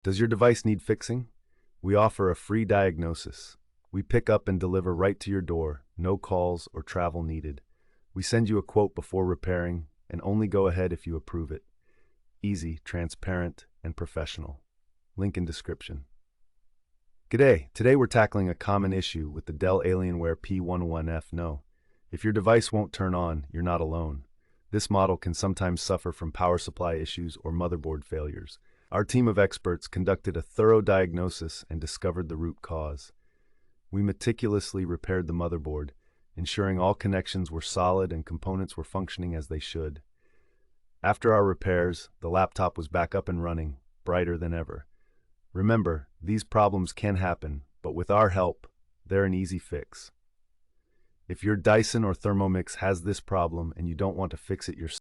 Does your device need fixing? We offer a free diagnosis. We pick up and deliver right to your door, no calls or travel needed. We send you a quote before repairing and only go ahead if you approve it. Easy, transparent, and professional. Link in description. G'day, today we're tackling a common issue with the Dell Alienware P111F-No. If your device won't turn on, you're not alone. This model can sometimes suffer from power supply issues or motherboard failures. Our team of experts conducted a thorough diagnosis and discovered the root cause. We meticulously repaired the motherboard, ensuring all connections were solid and components were functioning as they should. After our repairs, the laptop was back up and running, brighter than ever. Remember, these problems can happen, but with our help, they're an easy fix. If your Dyson or Thermomix has this problem and you don't want to fix it yourself,